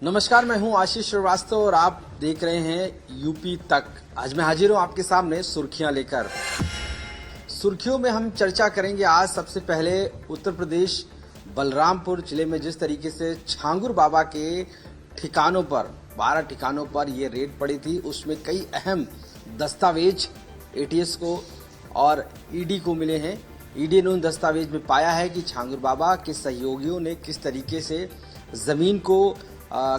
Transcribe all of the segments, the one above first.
नमस्कार, मैं हूं आशीष श्रीवास्तव और आप देख रहे हैं यूपी तक। आज मैं हाजिर हूं आपके सामने सुर्खियां लेकर। सुर्खियों में हम चर्चा करेंगे आज सबसे पहले उत्तर प्रदेश बलरामपुर जिले में जिस तरीके से छांगुर बाबा के ठिकानों पर 12 ठिकानों पर ये रेड पड़ी थी, उसमें कई अहम दस्तावेज एटीएस को और ईडी को मिले हैं। ईडी ने उन दस्तावेज में पाया है कि छांगुर बाबा के सहयोगियों ने किस तरीके से जमीन को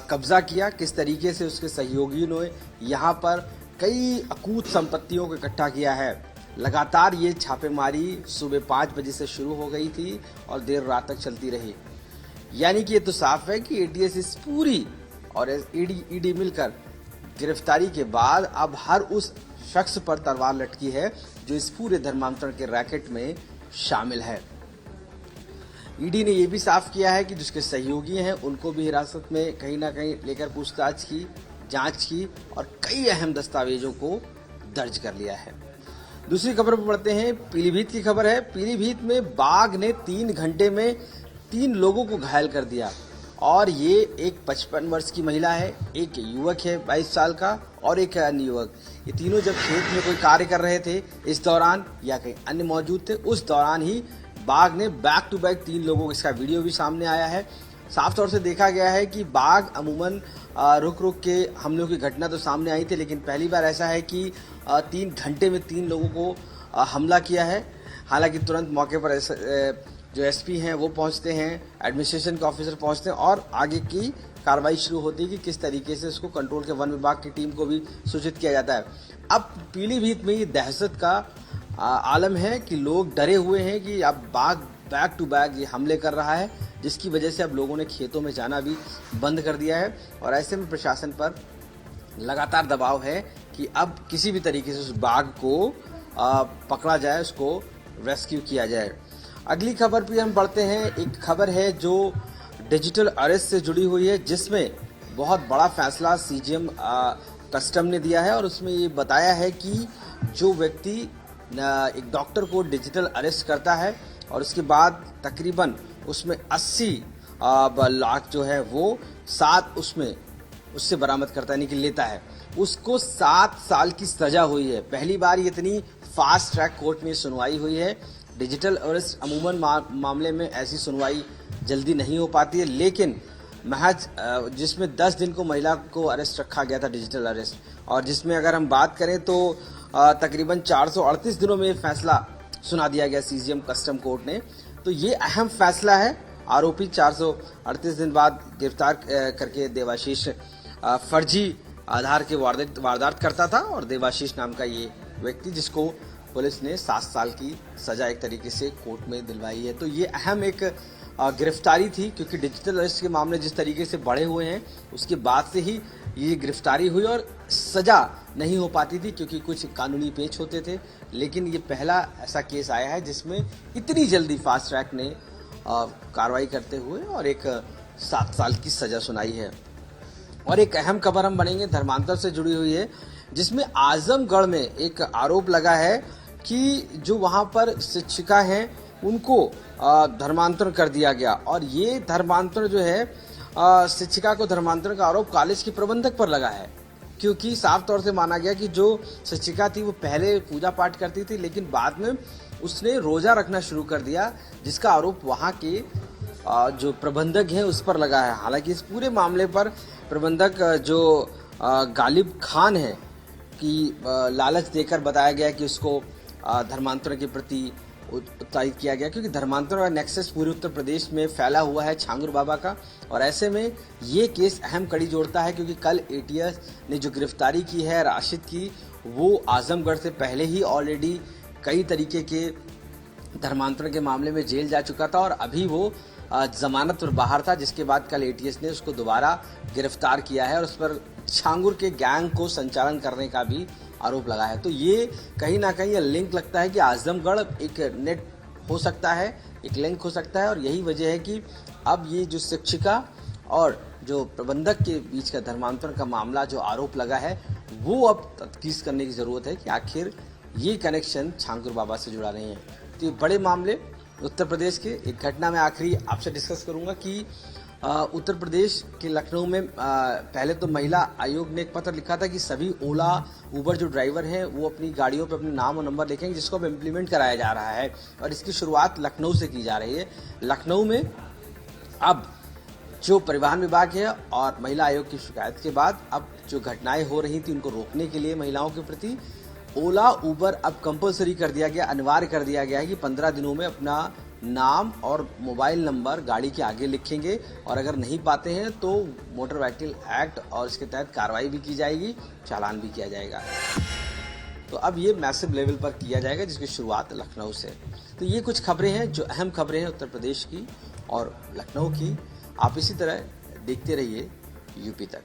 कब्जा किया, किस तरीके से उसके सहयोगियों ने यहाँ पर कई अकूत संपत्तियों को इकट्ठा किया है। लगातार ये छापेमारी सुबह 5 बजे से शुरू हो गई थी और देर रात तक चलती रही। यानी कि ये तो साफ है कि एटीएस इस पूरी और ईडी मिलकर गिरफ्तारी के बाद अब हर उस शख्स पर तलवार लटकी है जो इस पूरे धर्मांतरण के रैकेट में शामिल है। ईडी ने यह भी साफ किया है कि जिसके सहयोगी हैं उनको भी हिरासत में कहीं ना कहीं लेकर पूछताछ की, जांच की और कई अहम दस्तावेजों को दर्ज कर लिया है। दूसरी खबर पर बढ़ते हैं। पीलीभीत की खबर है। पीलीभीत में बाघ ने 3 घंटे में 3 लोगों को घायल कर दिया और ये एक 55 वर्ष की महिला है, एक युवक है 22 साल का और एक अन्य युवक। ये तीनों जब खेत में कोई कार्य कर रहे थे इस दौरान या कहीं अन्य मौजूद थे, उस दौरान ही बाघ ने बैक टू बैक 3 लोगों, इसका वीडियो भी सामने आया है। साफ तौर से देखा गया है कि बाघ अमूमन रुक के हमलों की घटना तो सामने आई थी, लेकिन पहली बार ऐसा है कि 3 घंटे में 3 लोगों को हमला किया है। हालांकि तुरंत मौके पर जो एसपी हैं वो पहुंचते हैं, एडमिनिस्ट्रेशन के ऑफिसर पहुंचते हैं और आगे की कार्रवाई शुरू होती है कि किस तरीके से उसको कंट्रोल के वन विभाग की टीम को भी सूचित किया जाता है। अब पीलीभीत में ये दहशत का आलम है कि लोग डरे हुए हैं कि अब बाघ बैक टू बैक ये हमले कर रहा है, जिसकी वजह से अब लोगों ने खेतों में जाना भी बंद कर दिया है और ऐसे में प्रशासन पर लगातार दबाव है कि अब किसी भी तरीके से उस बाघ को पकड़ा जाए, उसको रेस्क्यू किया जाए। अगली खबर पर हम बढ़ते हैं। एक खबर है जो डिजिटल अरेस्ट से जुड़ी हुई है, जिसमें बहुत बड़ा फैसला सीजीएम कस्टम ने दिया है और उसमें ये बताया है कि जो व्यक्ति एक डॉक्टर को डिजिटल अरेस्ट करता है और उसके बाद तकरीबन उसमें 80 लाख जो है वो 7 उससे बरामद करता है, यानी कि लेता है, उसको 7 साल की सजा हुई है। पहली बार ये इतनी फास्ट ट्रैक कोर्ट में सुनवाई हुई है। डिजिटल अरेस्ट अमूमन मामले में ऐसी सुनवाई जल्दी नहीं हो पाती है, लेकिन महज जिसमें 10 दिन को महिला को अरेस्ट रखा गया था, डिजिटल अरेस्ट, और जिसमें अगर हम बात करें तो तकरीबन 438 दिनों में फैसला सुना दिया गया सीजीएम कस्टम कोर्ट ने। तो ये अहम फैसला है। आरोपी 438 दिन बाद गिरफ्तार करके देवाशीष फर्जी आधार के वारदात करता था और देवाशीष नाम का ये व्यक्ति, जिसको पुलिस ने 7 साल की सजा एक तरीके से कोर्ट में दिलवाई है। तो ये अहम एक गिरफ्तारी थी, क्योंकि डिजिटल अरेस्ट के मामले जिस तरीके से बढ़े हुए हैं उसके बाद से ही ये गिरफ्तारी हुई और सजा नहीं हो पाती थी क्योंकि कुछ कानूनी पेच होते थे। लेकिन ये पहला ऐसा केस आया है जिसमें इतनी जल्दी फास्ट ट्रैक ने कार्रवाई करते हुए और एक 7 साल की सजा सुनाई है। और एक अहम खबर हम बनेंगे धर्मांतर से जुड़ी हुई है, जिसमें आजमगढ़ में एक आरोप लगा है कि जो वहाँ पर शिक्षिका हैं उनको धर्मांतरण कर दिया गया और ये धर्मांतरण जो है शिक्षिका को धर्मांतरण का आरोप कॉलेज के प्रबंधक पर लगा है, क्योंकि साफ तौर से माना गया कि जो शिक्षिका थी वो पहले पूजा पाठ करती थी, लेकिन बाद में उसने रोजा रखना शुरू कर दिया, जिसका आरोप वहाँ के जो प्रबंधक हैं उस पर लगा है। हालांकि इस पूरे मामले पर प्रबंधक जो गालिब खान है कि लालच देकर बताया गया कि उसको धर्मांतरण के प्रति उत्साहित किया गया, क्योंकि धर्मांतरण का नेक्सस पूरे उत्तर प्रदेश में फैला हुआ है छांगुर बाबा का। और ऐसे में ये केस अहम कड़ी जोड़ता है, क्योंकि कल एटीएस ने जो गिरफ्तारी की है राशिद की, वो आजमगढ़ से पहले ही ऑलरेडी कई तरीके के धर्मांतरण के मामले में जेल जा चुका था और अभी वो जमानत पर बाहर था, जिसके बाद कल एटीएस ने उसको दोबारा गिरफ्तार किया है और उस पर छांगुर के गैंग को संचालन करने का भी आरोप लगा है। तो ये कहीं ना कहीं लिंक लगता है कि आजमगढ़ एक नेट हो सकता है, एक लिंक हो सकता है और यही वजह है कि अब ये जो शिक्षिका और जो प्रबंधक के बीच का धर्मांतरण का मामला जो आरोप लगा है वो अब तफ्तीश करने की ज़रूरत है कि आखिर ये कनेक्शन छांगुर बाबा से जुड़ा नहीं है। तो ये बड़े मामले उत्तर प्रदेश के एक घटना में आखिरी आपसे डिस्कस करूंगा कि उत्तर प्रदेश के लखनऊ में पहले तो महिला आयोग ने एक पत्र लिखा था कि सभी ओला उबर जो ड्राइवर हैं वो अपनी गाड़ियों पर अपने नाम और नंबर लिखेंगे, जिसको अब इम्प्लीमेंट कराया जा रहा है और इसकी शुरुआत लखनऊ से की जा रही है। लखनऊ में अब जो परिवहन विभाग है और महिला आयोग की शिकायत के बाद अब जो घटनाएं हो रही थी उनको रोकने के लिए महिलाओं के प्रति ओला उबर अब कंपलसरी कर दिया गया, अनिवार्य कर दिया गया है कि 15 दिनों में अपना नाम और मोबाइल नंबर गाड़ी के आगे लिखेंगे और अगर नहीं पाते हैं तो मोटर व्हीकल एक्ट और इसके तहत कार्रवाई भी की जाएगी, चालान भी किया जाएगा। तो अब ये मैसिव लेवल पर किया जाएगा जिसकी शुरुआत लखनऊ से। तो ये कुछ खबरें हैं जो अहम खबरें हैं उत्तर प्रदेश की और लखनऊ की। आप इसी तरह देखते रहिए यूपी तक।